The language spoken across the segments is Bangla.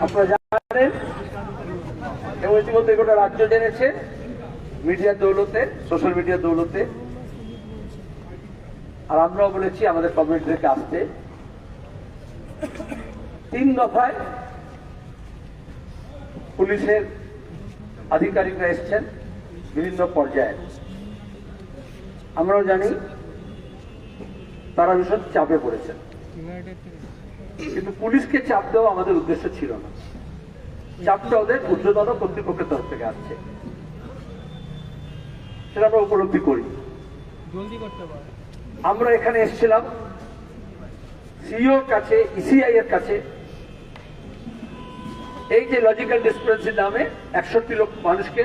আপনারা জানেন এবং ইতিমধ্যে গোটা রাজ্য জেনেছে মিডিয়ার দৌলতে, সোশ্যাল মিডিয়ার দৌলতে। আর আমরাও বলেছি আমাদের কমিউনিটিদেরকে আসতে। 3 দফায় পুলিশের আধিকারিকরা এসছেন বিভিন্ন পর্যায়ে। আমরাও জানি তারা ভীষণ চাপে পড়েছেন, কিন্তু পুলিশকে চাপ দেওয়া আমাদের উদ্দেশ্য ছিল না। চাপটা ওদের ঊর্ধ্বতন কর্তৃপক্ষের তরফ থেকে আসছে, সেটা আমরা উপলব্ধি করি। আমরা এখানে এসেছিলাম সিইওর কাছে, ইসিআই এর কাছে, এই যে লজিক্যাল ডিসপ্যারেন্সির নামে 61 লক্ষ মানুষকে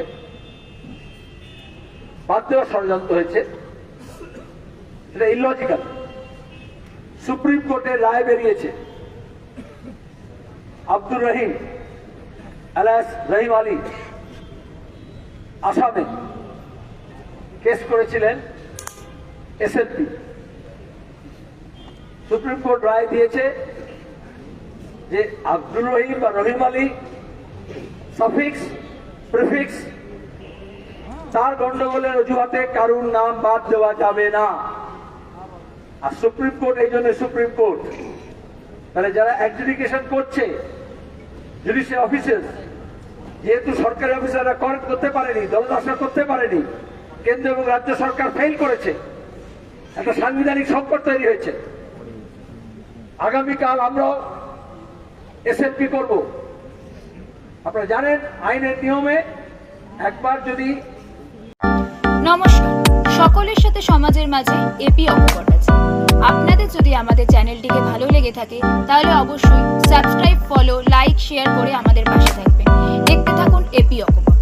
বাদ দেওয়ার ষড়যন্ত্র হয়েছে, এটা ইলজিক্যাল। সুপ্রিম কোর্টের রায় বেরিয়েছে। আব্দুর রহিম আলিয়াস রহিম আলী আসামে কেস করেছিলেন এসএলপি। সুপ্রিম কোর্ট রায় দিয়েছে যে আব্দুর রহিম বা রহিম আলী সাফিক্স প্রিফিক্স তার গন্ডগোলের অজুহাতে কারুর নাম বাদ দেওয়া যাবে না। আর সুপ্রিম কোর্ট, এই জন্য সুপ্রিম কোর্ট, তাহলে যারা অ্যাডজুডিকেশন করছে জুডিশিয়াল অফিসার, যেহেতু সরকারি অফিসাররা করতে পারেনি, দলদাসরা করতে পারেনি, কেন্দ্র এবং রাজ্য সরকার ফেল করেছে, একটা সাংবিধানিক সংকট তৈরি হয়েছে। আগামীকাল আমরাও এসএলপি করব। আপনারা জানেন আইনের নিয়মে একবার যদি। নমস্কার, সকলের সাথে সমাজের মাঝে এপি অকপট আছে। আপনাদের যদি আমাদের চ্যানেলটিকে ভালো লেগে থাকে তাহলে অবশ্যই সাবস্ক্রাইব, ফলো, লাইক, শেয়ার করে আমাদের পাশে থাকবেন। দেখতে থাকুন এপি অকপট।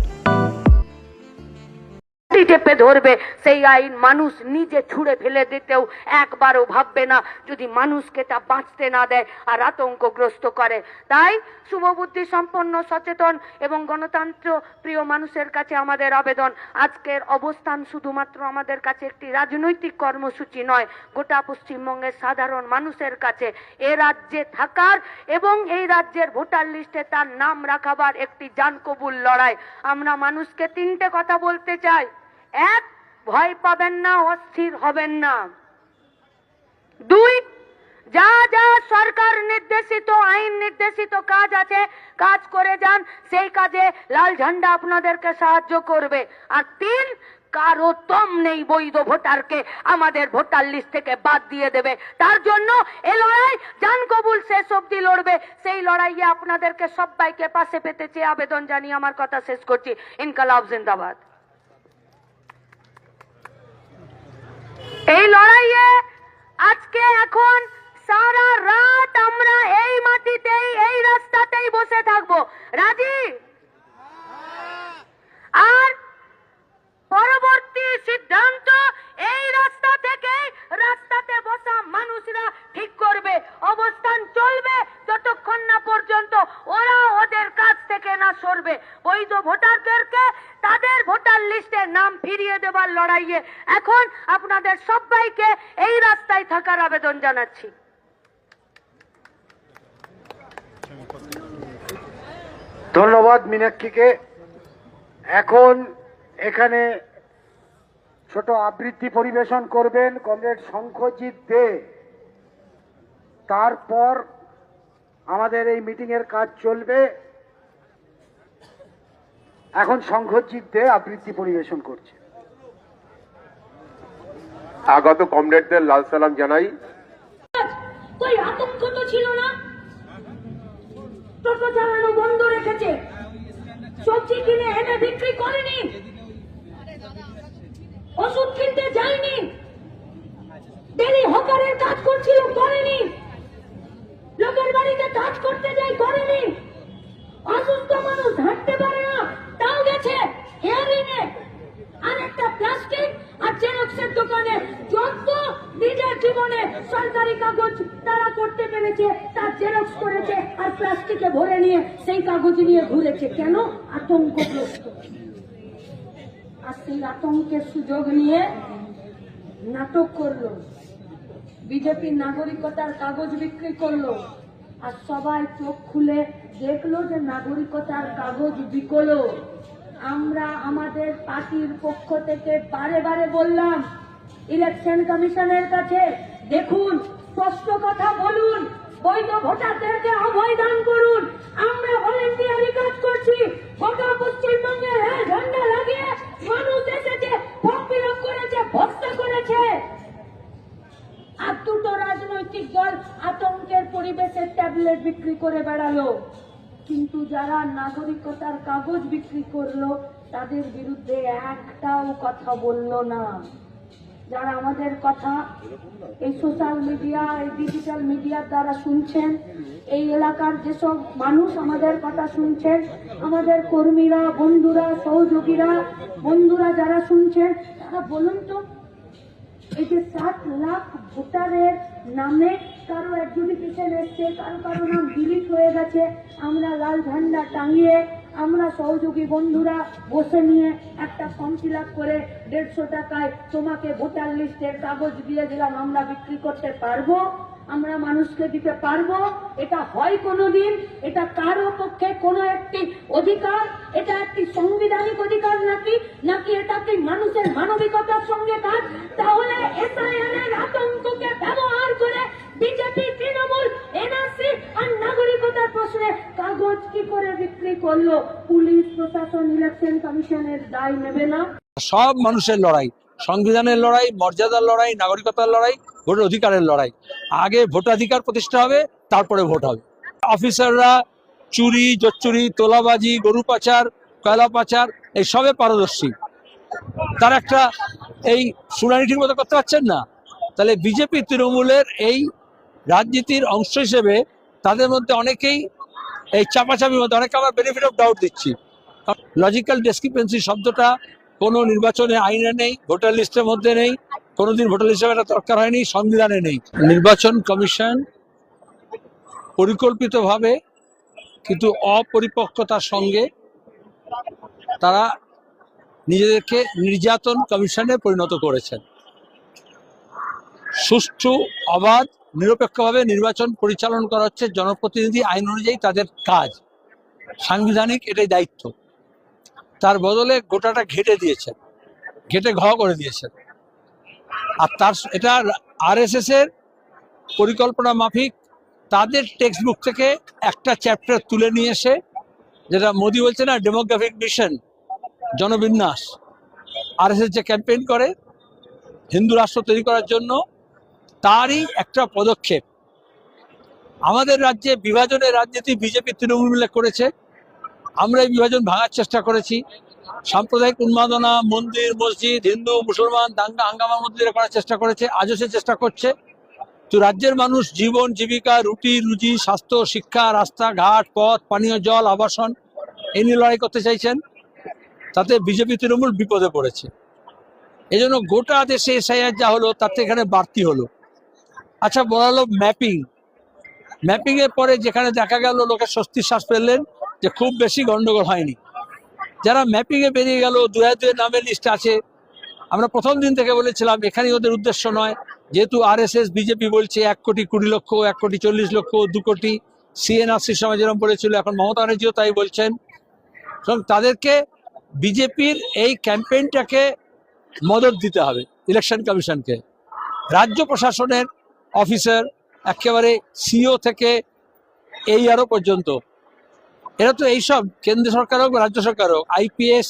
চেপে ধরবে সেই আইন মানুষ নিজে ছুঁড়ে ফেলে দিতেও একবারও ভাববে না, যদি মানুষকে তা বাঁচতে না দেয় আর আতঙ্কগ্রস্ত করে। তাই শুভবুদ্ধি সম্পন্ন, সচেতন এবং গণতন্ত্র প্রিয় মানুষের কাছে আমাদের আবেদন, আজকের অবস্থান শুধুমাত্র আমাদের কাছে একটি রাজনৈতিক কর্মসূচি নয়, গোটা পশ্চিমবঙ্গের সাধারণ মানুষের কাছে এ রাজ্যে থাকার এবং এই রাজ্যের ভোটার লিস্টে তার নাম রাখাবার একটি জানকবুল লড়াই। আমরা মানুষকে 3টে কথা বলতে চাই। 1, ভয় পাবেন না, অস্থির হবেন না। 2, যা যা সরকার নির্দেশিত, আইন নির্দেশিত কাজ আছে, কাজ করে যান, সেই কাজে লাল ঝান্ডা আপনাদেরকে সাহায্য করবে। আর 3, কারো দম নেই বৈধ ভোটারকে আমাদের ভোটার লিস্ট থেকে বাদ দিয়ে দেবে। তার জন্য এই লড়াই জানকবুল শেষ অবধি লড়বে। সেই লড়াইয়ে আপনাদেরকে সবাইকে পাশে পেতে চেয়ে আবেদন জানিয়ে আমার কথা শেষ করছি। ইনকালাব জিন্দাবাদ। এই লড়াইয়ে আজকে এখন সারা রাত আমরা এই মাটিতেই, এই রাস্তাতেই বসে থাকবো। রাজি? আর পরবর্তী সিদ্ধান্ত এই রাস্তা থেকে রাস্তাতে বসা মানুষরা ঠিক করবে। অবস্থান চলবে যতক্ষণ না পর্যন্ত ওরা ওদের কাছ থেকে না সরবে। বৈধ ভোটারদেরকে তাদের ভোটার লিস্টে নাম ফিরিয়ে দেবার লড়াইয়ে এখন আপনাদের সবাইকে এই রাস্তায় থাকার আবেদন জানাচ্ছি। ধন্যবাদ মীনাক্ষীকে। এখন এখানে ছোট আবৃত্তি পরিবেশন করবেন কমরেড শঙ্খজিৎ দে। তারপর আমাদের এই মিটিং এর কাজ চলবে। এখন শঙ্খজিৎ দে আবৃত্তি পরিবেশন করছে। আগত কমরেডদের লাল সালাম জানাই। কই আতঙ্ক তো ছিল না, টোটো চালানো বন্ধ রেখেছে, সবজি কিনে এনে বিক্রি করেনি, ওষুধ কিনতে যায়নি, ডেলি হকারের কাজ করছিল করেনি, লোকের বাড়িতে কাজ করতে যাই করেনি, অসুস্থ মানুষ হাঁটতে পারে না তাও গেছে হিয়ারিং এ। আর একটা প্লাস্টিক আর জেরক্সের দোকানে যত নিজের জীবনে সরকারি কাগজ তারা করতে পেরেছে তার জেরক্স করেছে আর প্লাস্টিকে ভরে নিয়ে সেই কাগজ নিয়ে ঘুরেছে। কেন? আতঙ্কগ্রস্ত। আর সেই আতঙ্কের সুযোগ নিয়ে নাটক করলো, বিজেপির নাগরিকতার কাগজ বিক্রি করলো, আর সবাই চোখ খুলে দেখলো যে নাগরিকতার কাগজ বিকলো। আমরা আমাদের পার্টির পক্ষ থেকে বারে বারে বললাম ইলেকশন কমিশনের কাছে, দেখুন স্পষ্ট কথা বলুন, বৈধ ভোটারদেরকে অভয় দান করুন। আমরা ভলেন্টিয়ারি কাজ করছি, গোটা পশ্চিমবঙ্গের ঝান্ডা লাগিয়ে মানুষ এসেছে, ফর্ম ফিল আপ করেছে, ভোটটা করেছে। আর দুটো রাজনৈতিক দল আতঙ্কের পরিবেশে ট্যাবলেট বিক্রি করে বেড়ালো, কিন্তু যারা নাগরিকতার কাগজ বিক্রি করলো তাদের বিরুদ্ধে একটাও কথা বললো না। যারা আমাদের কথা এই সোশ্যাল মিডিয়া, এই ডিজিটাল মিডিয়ার দ্বারা শুনছেন, এই এলাকার যেসব মানুষ আমাদের কথা শুনছেন, আমাদের কর্মীরা, বন্ধুরা, সহযোগীরা, বন্ধুরা যারা শুনছেন, তারা বলুন তো, এই যে 7 লাখ ভোটারের নামে কারো অ্যাডজুডিকেশন এসছে, কারো কারো নাম ডিলিট হয়ে গেছে, আমরা লাল ঝান্ডা টাঙিয়ে, আমরা সহযোগী বন্ধুরা বসে নিয়ে একটা ফর্ম ফিল আপ করে 150 টাকায় তোমাকে ভোটার লিস্টের কাগজ দিয়ে দিলাম, আমরা বিক্রি করতে পারবো? আমরা মানুষকে দিতে পারবো? এটা হয় কোনোদিন? এটা কারো পক্ষে কোনো একটি অধিকার? এটা একটি সাংবিধানিক অধিকার নাকি? নাকি এটা কি মানুষের মানবিকতার সঙ্গে কাজ? তাহলে এসআইআর এর আতঙ্ককে ব্যবহার করে বিজেপি, তৃণমূল, এনআরসি আর নাগরিকতার প্রশ্নে কাগজ কি করে বিক্রি করলো? পুলিশ প্রশাসন, ইলেকশন কমিশনের দায় নেবে না? সব মানুষের লড়াই, সংবিধানের লড়াই, মর্যাদার লড়াই, নাগরিকতার লড়াই, ভোটের অধিকারের লড়াই। আগে ভোটাধিকার প্রতিষ্ঠা হবে, তারপরে ভোট হবে। অফিসাররা চুরি, জোচ্চুরি, তোলাবাজি, গরু পাচার, কয়লা পাচার এই সবে পারদর্শী। তার একটা এই শুনানি ঠিক মতো করতে পারছেন না। তাহলে বিজেপি, তৃণমূলের এই রাজনীতির অংশ হিসেবে তাদের মধ্যে অনেকেই এই চাপাচাপির মধ্যে, অনেকে আমার বেনিফিট অফ ডাউট দিচ্ছি। লজিক্যাল ডেসক্রিপেন্সি শব্দটা কোনো নির্বাচনে আইনে নেই, ভোটার লিস্টের মধ্যে নেই, কোনোদিন ভোটার লিস্টে এটা দরকার হয়নি, সংবিধানে নেই। নির্বাচন কমিশন পরিকল্পিতভাবে কিন্তু অপরিপক্কতার সঙ্গে তারা নিজেদেরকে নির্যাতন কমিশনে পরিণত করেছেন। সুষ্ঠু, অবাধ, নিরপেক্ষভাবে নির্বাচন পরিচালনা করা হচ্ছে জনপ্রতিনিধি আইন অনুযায়ী তাদের কাজ, সাংবিধানিক এটাই দায়িত্ব। তার বদলে গোটাটা ঘেটে দিয়েছেন, ঘেটে ঘ করে দিয়েছেন। আর তার এটা আরএসএস এর পরিকল্পনা মাফিক তাদের টেক্সট বুক থেকে একটা চ্যাপ্টার তুলে নিয়ে এসে, যেটা মোদি বলছে না ডেমোগ্রাফিক মিশন, জনবিন্যাস, আরএসএস যে ক্যাম্পেইন করে হিন্দু রাষ্ট্র তৈরি করার জন্য, তারই একটা পদক্ষেপ। আমাদের রাজ্যে বিভাজনের রাজনীতি বিজেপি, তৃণমূল মিলে করেছে। আমরা এই বিভাজন ভাঙার চেষ্টা করেছি। সাম্প্রদায়িক উন্মাদনা, মন্দির, মসজিদ, হিন্দু, মুসলমান, দাঙ্গা হাঙ্গামার মধ্যে করার চেষ্টা করেছে, আজও সে চেষ্টা করছে। তো রাজ্যের মানুষ জীবন, জীবিকা, রুটি রুজি, স্বাস্থ্য, শিক্ষা, রাস্তাঘাট, পথ, পানীয় জল, আবাসন এই নিয়ে লড়াই করতে চাইছেন। তাতে বিজেপি, তৃণমূল বিপদে পড়েছে। এই জন্য গোটা দেশে এসআইআর যা হলো তার থেকে এখানে বাড়তি হলো। আচ্ছা, বলা হলো ম্যাপিং। ম্যাপিং এর পরে যেখানে দেখা গেল লোকের স্বস্তির শ্বাস ফেললেন যে খুব বেশি গন্ডগোল হয়নি। যারা ম্যাপিং এ বেরিয়ে গেল, 2002 নামের লিস্ট আছে, আমরা প্রথম দিন থেকে বলেছিলাম এখানেই ওদের উদ্দেশ্য নয়। যেহেতু আরএসএস, বিজেপি বলছে 1,20,00,000, 1,40,00,000, 2 কোটি, সিএনআরসির সময় যেরকম বলেছিল, এখন মমতা ব্যানার্জিও তাই বলছেন। তাদেরকে বিজেপির এই ক্যাম্পেইনটাকে মদত দিতে হবে ইলেকশন কমিশনকে। রাজ্য প্রশাসনের অফিসার একেবারে সিও থেকে এই আরো পর্যন্ত, এরা তো এইসব কেন্দ্র সরকার হোক রাজ্য সরকার হোক, আইপিএস,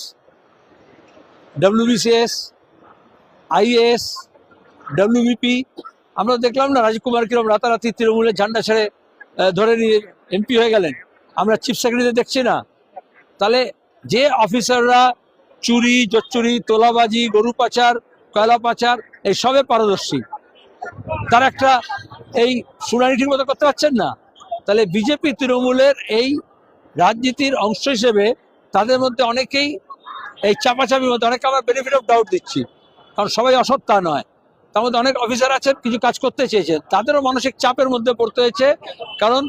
ডব্লিউবিসিএস, আইএএস, ডব্লিউবিপি, আমরা দেখলাম না রাজীব কুমার কিরম রাতারাতি তৃণমূলের ঝান্ডা ছেড়ে ধরে নিয়ে এমপি হয়ে গেলেন। আমরা চিফ সেক্রেটারি দেখছি না। তাহলে যে অফিসাররা চুরি, জোচ্চুরি, তোলাবাজি, গরু পাচার, কয়লা পাচার এই সবে পারদর্শী, তার একটা এই শুনানি ঠিক মতো করতে পারছেন না। তাহলে বিজেপি, তৃণমূলের এই রাজনীতির অংশ হিসেবে তাদের মধ্যে অনেকেই এই চাপাচাপির মধ্যে, অনেকে আমার বেনিফিট অফ ডাউট দিচ্ছি, কারণ সবাই অসৎ তা নয়। তার মধ্যে অনেক অফিসার আছেন কিছু কাজ করতে চেয়েছেন, তাদেরও মানসিক চাপের মধ্যে পড়তে হয়েছে। কারণ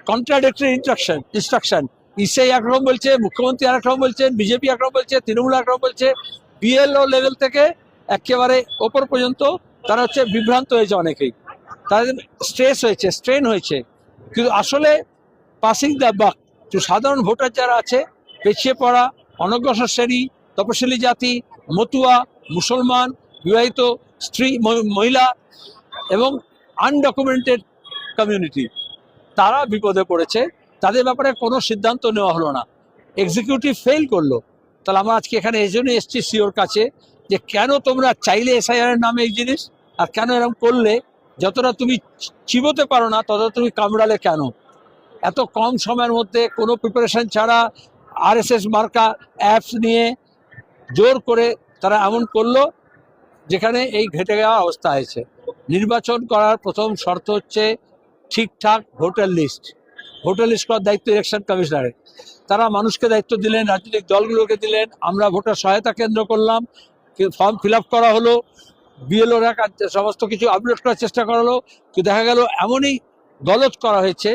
কন্ট্রাডিক্টরি ইনস্ট্রাকশন, ইসে একরকম বলছে, মুখ্যমন্ত্রী একরকম বলছেন, বিজেপি একরকম বলছে, তৃণমূল একরকম বলছে, বিএলও লেভেল থেকে একেবারে ওপর পর্যন্ত তারা হচ্ছে বিভ্রান্ত হয়েছে। অনেকেই তাদের স্ট্রেস হয়েছে, স্ট্রেন হয়েছে। কিন্তু আসলে পাসিং দ্য বাক তো সাধারণ ভোটার যারা আছে, পিছিয়ে পড়া, অনগ্রসর শ্রেণী, তপশিলি জাতি, মতুয়া, মুসলমান, বিবাহিত স্ত্রী মহিলা এবং আনডকুমেন্টেড কমিউনিটি, তারা বিপদে পড়েছে। তাদের ব্যাপারে কোনো সিদ্ধান্ত নেওয়া হলো না, এক্সিকিউটিভ ফেল করলো। তাহলে আমরা আজকে এখানে এই জন্য এসছি সিওর কাছে যে কেন তোমরা চাইলে এসআইআর নামে এই জিনিস, আর কেন এরকম করলে? যতটা তুমি চিবোতে পারো না ততটা তুমি কামড়ালে কেন? এত কম সময়ের মধ্যে কোনো প্রিপারেশন ছাড়া আরএসএস মার্কা অ্যাপস নিয়ে জোর করে তারা এমন করলো, যেখানে এই ঘেটে যাওয়া অবস্থা হয়েছে। নির্বাচন করার প্রথম শর্ত হচ্ছে ঠিকঠাক ভোটার লিস্ট। ভোটার লিস্ট করার দায়িত্ব ইলেকশন কমিশনারের। তারা মানুষকে দায়িত্ব দিলেন, রাজনৈতিক দলগুলোকে দিলেন, আমরা ভোটার সহায়তা কেন্দ্র করলাম, ফর্ম ফিল আপ করা হলো, বিএলওরা সমস্ত কিছু আপলোড করার চেষ্টা করা হলো। কিন্তু দেখা গেল এমনই গলদ করা হয়েছে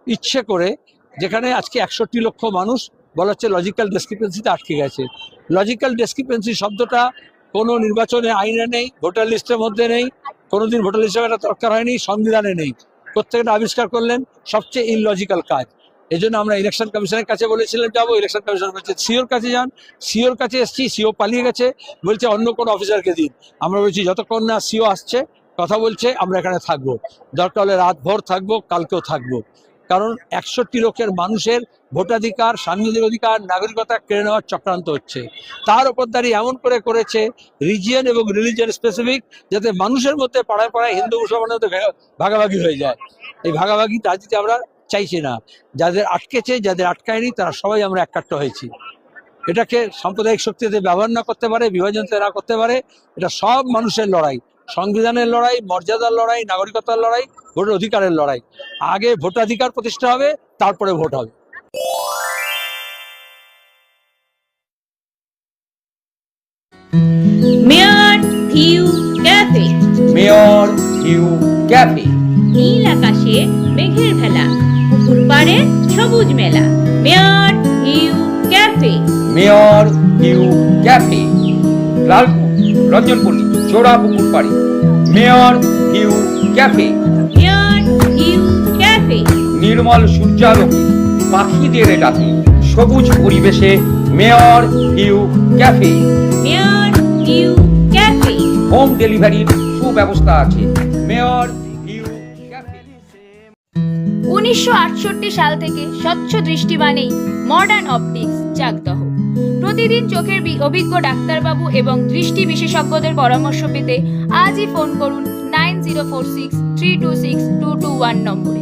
ইচ্ছে করে, যেখানে আজকে 61 লক্ষ মানুষ বলা হচ্ছে লজিক্যাল ডেসক্রিপেন্সিতে আটকে গেছে। লজিক্যাল ডেসক্রিপেন্সি শব্দটা কোনো নির্বাচনে আইনে নেই, ভোটার লিস্টের মধ্যে নেই, কোনোদিন ভোটার লিস্টে এটা দরকার হয়নি, সংবিধানে নেই। প্রত্যেকটা আবিষ্কার করলেন, সবচেয়ে ইললজিক্যাল কাজ। এই জন্য আমরা ইলেকশন কমিশনের কাছে বলেছিলাম যাবো, ইলেকশন কমিশন বলছে সিওর কাছে যান। সিওর কাছে এসছি, সিও পালিয়ে গেছে, বলছে অন্য কোনো অফিসারকে দিন। আমরা বলছি যতক্ষণ না সিও আসছে, কথা বলছে, আমরা এখানে থাকবো, দরকার হলে রাত ভোর থাকবো, কালকেও থাকবো। কারণ 61 লক্ষের মানুষের ভোটাধিকার, সাংবিধানিক অধিকার, নাগরিকতা কেড়ে নেওয়ার চক্রান্ত হচ্ছে। তার উপর দাঁড়িয়ে এমন করে করেছে রিজিয়ন এবং রিলিজিয়ন স্পেসিফিক, যাতে মানুষের মধ্যে পাড়ায় পাড়ায় হিন্দু মুসলমানের মধ্যে ভাগাভাগি হয়ে যায়। এই ভাগাভাগি রাজনীতি আমরা চাইছি না। যাদের আটকেছে, যাদের আটকায়নি, তারা সবাই আমরা এককাট্টা হয়েছি। এটাকে সাম্প্রদায়িক শক্তিতে ব্যবহার না করতে পারে, বিভাজন না করতে পারে। এটা সব মানুষের লড়াই, সংবিধানের লড়াই, মর্যাদার লড়াই, নাগরিকতার লড়াই, ভোটের অধিকারের লড়াই। আগে ভোটাধিকার প্রতিষ্ঠা হবে, তারপরে ভোট হবে। Mayor View Cafe, Mayor View Cafe, নীল আকাশে মেঘের ভেলা, পুকুর পাড়ে সবুজ মেলা। Mayor View Cafe, Mayor View Cafe, Lalpur, Ranjanpalli, চোরা পুকুর পাড়ে। Mayor View Cafe, Mayor View Cafe, নির্মল সূর্যালোকে পাখিদের ডাকে, সবুজ পরিবেশে। Mayor View Cafe, Mayor View Cafe, home ডেলিভারির সুব্যবস্থা আছে। Mayor View cafe. 1968 সাল থেকে স্বচ্ছ দৃষ্টিবাণী মডার্ন অপটিক্স চাকদহ। প্রতিদিন চোখের অভিজ্ঞ ডাক্তারবাবু এবং দৃষ্টি বিশেষজ্ঞদের পরামর্শ পেতে আজই ফোন করুন 9046326221 নম্বরে।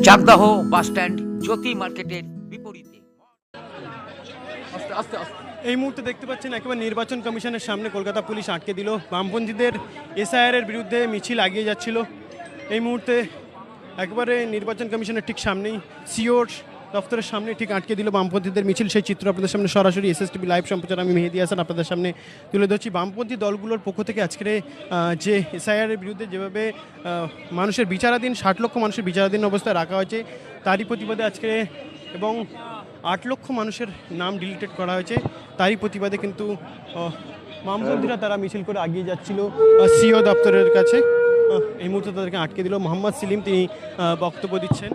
চাকদাহ বাস স্ট্যান্ড, জ্যোতি মার্কেটের বিপরীতে। এই মুহূর্তে দেখতে পাচ্ছেন একেবারে নির্বাচন কমিশনের সামনে কলকাতা পুলিশ আটকে দিল। বামপন্থীদের এসআইআর এর বিরুদ্ধে মিছিল এগিয়ে যাচ্ছিল। এই মুহূর্তে একেবারে নির্বাচন কমিশনের ঠিক সামনেই, সিওর দফতরের সামনে ঠিক আটকে দিল বামপন্থীদের মিছিল। সেই চিত্র আপনাদের সামনে সরাসরি এসএসটিভি লাইভ সম্প্রচার আমি মেহেদি হাসান আপনাদের সামনে তুলে ধরছি। বামপন্থী দলগুলোর পক্ষ থেকে আজকের যে এসআইআর এর বিরুদ্ধে যেভাবে মানুষের বিচারাধীন 60 লক্ষ মানুষের বিচারাধীন অবস্থায় রাখা হয়েছে, তারই প্রতিবাদে আজকে, এবং 8 লক্ষ মানুষের নাম ডিলিটেড করা হয়েছে, তারই প্রতিবাদে কিন্তু বামপন্থীরা তারা মিছিল করে এগিয়ে যাচ্ছিল সিও দপ্তরের কাছে। এই মুহূর্তে তাদেরকে আটকে দিল। মোহাম্মদ সেলিম তিনি বক্তব্য দিচ্ছেন।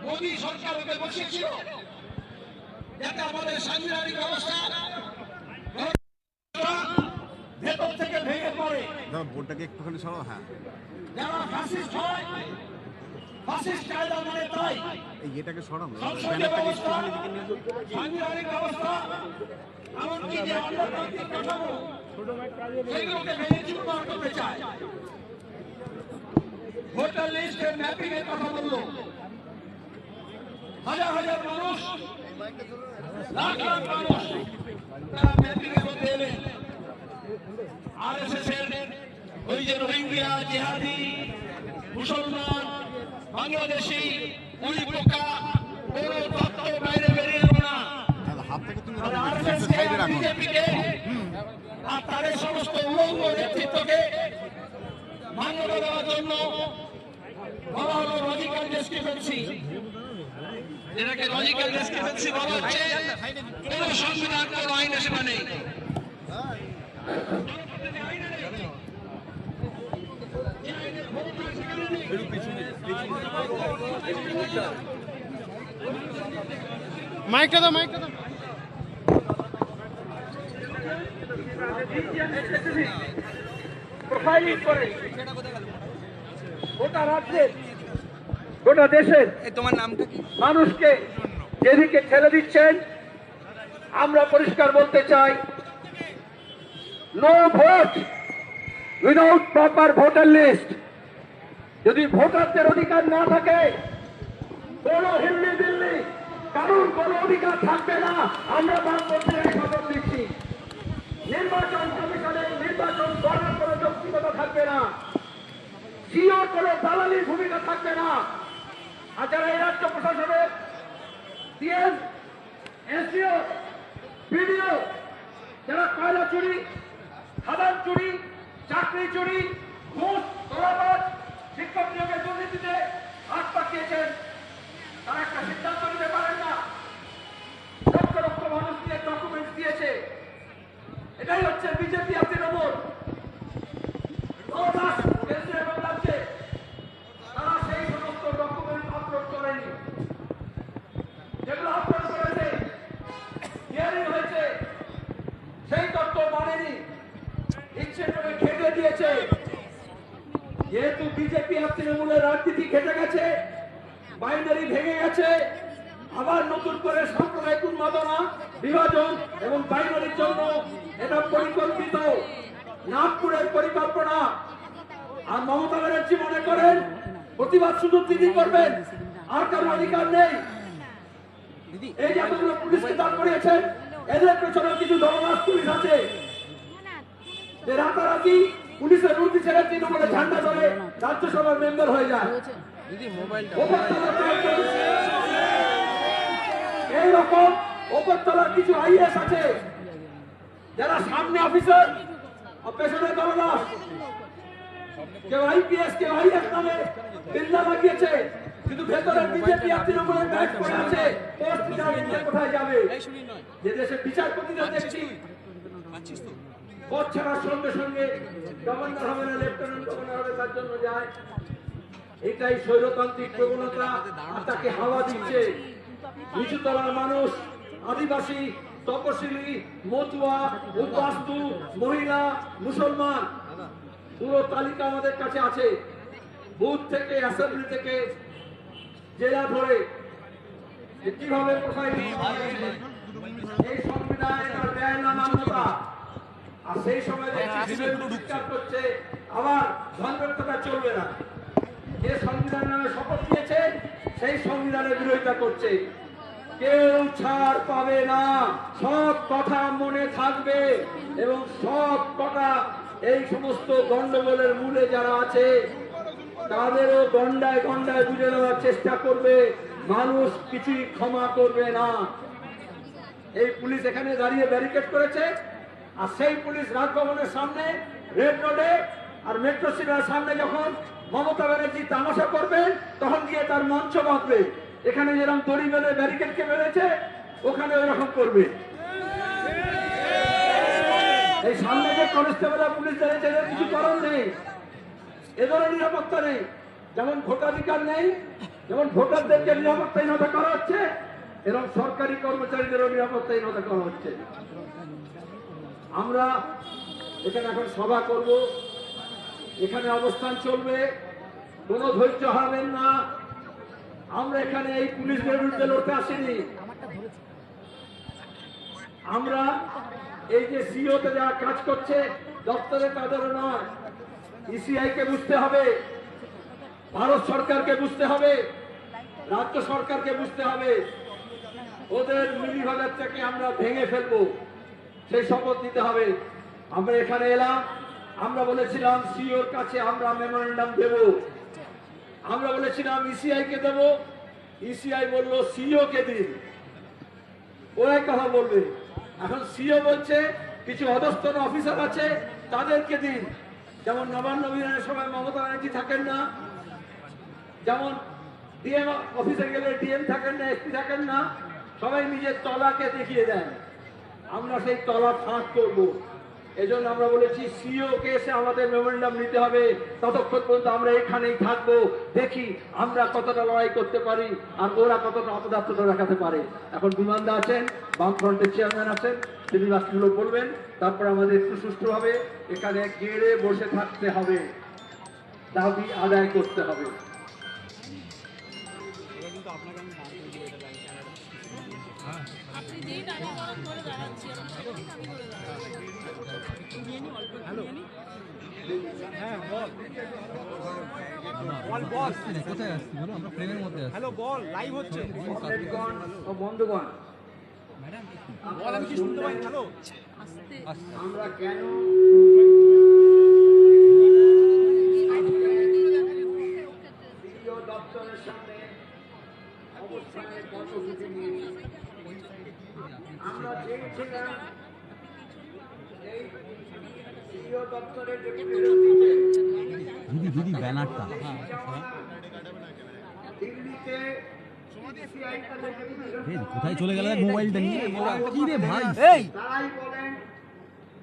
মোদী সরকার ওকে বসেছিল যাতে আমাদের সাংবিধানিক ব্যবস্থা ভেতর থেকে ভেঙে পড়ে। ভোটটাকে একটুখানি সরো। হ্যাঁ, যারা ফ্যাসিস্ট হয়, ফ্যাসিস্ট কায়দা মানে তাই এটাকে সরানো সাংবিধানিক ব্যবস্থা, এমনকি যে অন্যতান্ত্রিক কাঠামো সেগুলোকে ভেঙে চুরমার করতে চায়। ভোটার লিস্টের ম্যাপিং এর কথা বললো, হাজার হাজার মানুষ, লাখ লাখ মানুষ তারা ম্যাপিং এর মধ্যে এলেন। আরএসএস এর ওই যে রোহিঙ্গা, জিহাদি, মুসলমান, বাংলাদেশি, ওই পোকা কোন তত্ত্ব বাইরে বেরিয়ে এলো না। আরএসএস কে, বিজেপিকে আর তাদের সমস্ত উলঙ্গ নেতৃত্বকে মান্যতা দেওয়ার জন্য বলা হলো লজিক্যাল ডেসক্রিপেন্সি। যেটাকে লজিক্যাল ডিসক্রিপেন্সি বলা হচ্ছে, কোন সংবিধান কোন আইনে সেটা নেই। মাইকটা দাও, মাইকটা দাও। প্রোফাইলিং করে গোটা রাজ্যের, গোটা দেশের তোমার নামটা কি? মানুষকে যেদিকে ঠেলে দিচ্ছেন, আমরা পরিষ্কার বলতে চাই, no vote without proper voter list. যদি ভোটারদের অধিকার না থাকে, কোন হিল্লি দিল্লি কারণ কোন অধিকার থাকবে না। আমরা বামপন্থীরা খবর দিচ্ছি, নির্বাচন কমিশনের নির্বাচন করার কোন যৌক্তিকতা থাকবে না, সিওর কোন দালালির ভূমিকা থাকবে না। আর যারা এই রাজ্য প্রশাসনের সিএম, এসডিও, বিডিও, যারা কয়লা চুরি, খাদান চুরি, চাকরি চুরি, ঘুষ, তোলাবাজ, শিক্ষক নিয়োগের দুর্নীতিতে হাত পাকিয়েছেন, তারা একটা সিদ্ধান্ত নিতে পারেন না। লক্ষ লক্ষ মানুষ দিয়ে ডকুমেন্ট দিয়েছে। এটাই হচ্ছে বিজেপি আর তৃণমূল। কেন্দ্রে এবং রাজ্যে তারা সেই সমস্ত ডকুমেন্ট আপলোড করেনি, যেগুলো আপলোড করেছে, হিয়ারিং হয়েছে, সেই তথ্য মানেনি, ইচ্ছে করে খেটে দিয়েছে। যেহেতু বিজেপি আর তৃণমূলের রাজনীতি খেটে গেছে, বাইনারি ভেঙে গেছে, আবার নতুন করে সাম্প্রদায়িক উন্মাদনা, বিভাজন এবং বাইনারির জন্য এটা পরিকল্পিত, নাগপুরের পরিকল্পনা। আর মমতা ব্যানার্জি মনে করেন প্রতিবাদ শুধু তিনি করবেন, আর কারো অধিকার নেই। এই যে এতগুলো পুলিশকে দাঁড় করিয়েছেন, এদের পেছনে কিছু দলদাস পুলিশ আছে, যে রাতারাতি পুলিশের রুটি ছেড়ে তৃণমূলের ঝান্ডা ধরে রাজ্যসভার মেম্বার হয়ে যায়। এইরকম ওপরতলার কিছু আইএস আছে, যারা সামনে অফিসার আর পেছনে দলদাস, কেউ আইপিএস, কেউ আইএস নামে বিল্লা লাগিয়েছে, কিন্তু ভেতরে বিজেপি আর তৃণমূলের ব্যাগ পড়ে আছে। পোস্ট কোথায় যাবে? যে দেশে বিচারপতিরা দেখছি পদ ছাড়ার সঙ্গে সঙ্গে গভর্নর হবে না, লেফটেন্যান্ট গভর্নর হবে, তার জন্য যায়। এটাই স্বৈরতান্ত্রিক প্রবণতা, আর তাকে হাওয়া দিচ্ছে নিচুতলার মানুষ, আদিবাসী, তপশিলি, মতুয়া, উদ্বাস্তু, মহিলা, মুসলমান। পুরো তালিকা আমাদের কাছে আছে, বুথ থেকে, অ্যাসেম্বলি থেকে, জেলা ধরে কিভাবে এই সংবিধান দেয় না মান্যতা। আর সেই সময় চিৎকার করছে, আবার ধর্মের চলবে না। যে সংবিধান নামে শপথ নিয়েছে, সেই সংবিধানের বিরোধিতা করছে। কেউ ছাড় পাবে না, সব কথা মনে থাকবে, এবং সব কথা এই সমস্ত গন্ডগোলের মূলে যারা আছে তাদেরও গন্ডায় গন্ডায় বুঝে দেওয়ার চেষ্টা করবে। মানুষ কিছুই ক্ষমা করবে না। এই পুলিশ এখানে দাঁড়িয়ে ব্যারিকেড করেছে, আর সেই পুলিশ রাজভবনের সামনে, রেড রোডে আর মেট্রো স্টেশনের সামনে যখন মমতা ব্যানার্জি তামাশা করবেন, তখন গিয়ে তার মঞ্চ বাঁধবে। এখানে যেরকম দড়ি বেঁধে ব্যারিকেডকে বেঁধেছে, ওখানে ওই রকম করবে। এই সামনে যে কনস্টেবল পুলিশ দাঁড়িয়েছে, এদের কিছু করার নেই, এদেরও নিরাপত্তা নেই। যেমন ভোটাধিকার নেই, যেমন ভোটারদেরকে নিরাপত্তাহীনতা করা হচ্ছে, এরকম সরকারি কর্মচারীদেরও নিরাপত্তাহীনতা করা হচ্ছে। আমরা এখানে এখন সভা করব, এখানে অবস্থান চলবে, কোনো ধৈর্য হারাবেন না। আমরা এখানে এই পুলিশের বিরুদ্ধে লড়তে আসিনি। আমরা এই যে সিওতে যারা কাজ করছে দপ্তরে, তাদেরও নয়। ইসিআই কে বুঝতে হবে, ভারত সরকারকে বুঝতে হবে, রাজ্য সরকারকে বুঝতে হবে। ওদের মিলিভাগারটাকে আমরা ভেঙে ফেলবো, সেই শপথ নিতে হবে। আমরা এখানে এলাম, আমরা বলেছিলাম সিওর কাছে আমরা মেমোরেন্ডাম দেব, আমরা বলেছিলাম ইসিআই কে দেব, ইসিআই বললো সিও কে দিন, ওরাই কথা বলবে। এখন সিও বলছে কিছু অধস্তন অফিসার আছে, তাদেরকে দিন। যেমন নবান্ন অভিযানের সময় মমতা ব্যানার্জি থাকেন না, যেমন ডিএম অফিসে গেলে ডিএম থাকেন না, এসপি থাকেন না, সবাই নিজের তলাকে দেখিয়ে দেন। আমরা সেই তলা ফাঁক করবো। এজন্য আমরা বলেছি সিও কে এসে আমাদের মেমোরেন্ডাম নিতে হবে। ততক্ষণ পর্যন্ত আমরা এখানেই থাকবো, দেখি আমরা কতটা লড়াই করতে পারি আর ওরা কতটা অপদার্থতা দেখাতে পারে। এখন বিমানদা আছেন, বামফ্রন্টের চেয়ারম্যান আছেন, তিনি বাকিগুলো বলবেন। তারপর আমাদের একটু সুষ্ঠুভাবে এখানে গেড়ে বসে থাকতে হবে, দাবি আদায় করতে হবে। হ্যালো বল, লাইভ হচ্ছে। কমরেডগণ ও বন্ধুগণ, বল, আমি কি শুনতে পাই? হ্যালো, আমরা কেন দপ্তরের সামনে অবস্থানে কর্মসূচি নিয়ে আমরা চেয়েছিলাম এই সিও দপ্তরের ডেপুটি ব্যানারটা দিল্লিতে কোথায় চলে গেল মোবাইলটা নিয়ে? কি রে ভাই, তারাই বলেন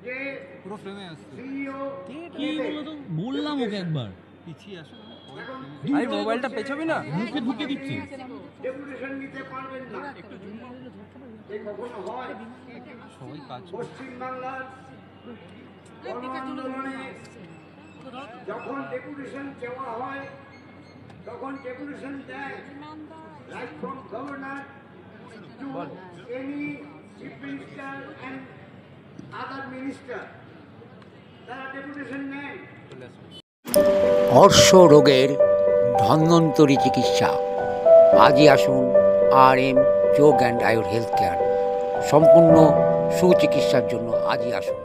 যে পুরো ফ্রেমে আসছে। সিও কি বললো তো? বললাম ওকে একবার পিছিয়ে আসো, ভাই মোবাইলটা পেছাবি না? মুখে ঢুকে দিচ্ছে। ডেপুটেশন নিতে পারবেন না। এই কখনো হয়? সবাই কাজ পশ্চিমবাংলার গণ আন্দোলনে যখন ডেপুটেশন দেওয়া হয়, তখন ডেপুটেশন দেয় right from governor to any chief minister and other minister, তারা ডেপুটেশন নেয়। অর্শ রোগের ধন্বন্তরী চিকিৎসা। আজই আসুন RM যোগ অ্যান্ড আয়ুর হেলথ কেয়ার। সম্পূর্ণ সুচিকিৎসার জন্য আজই আসুন।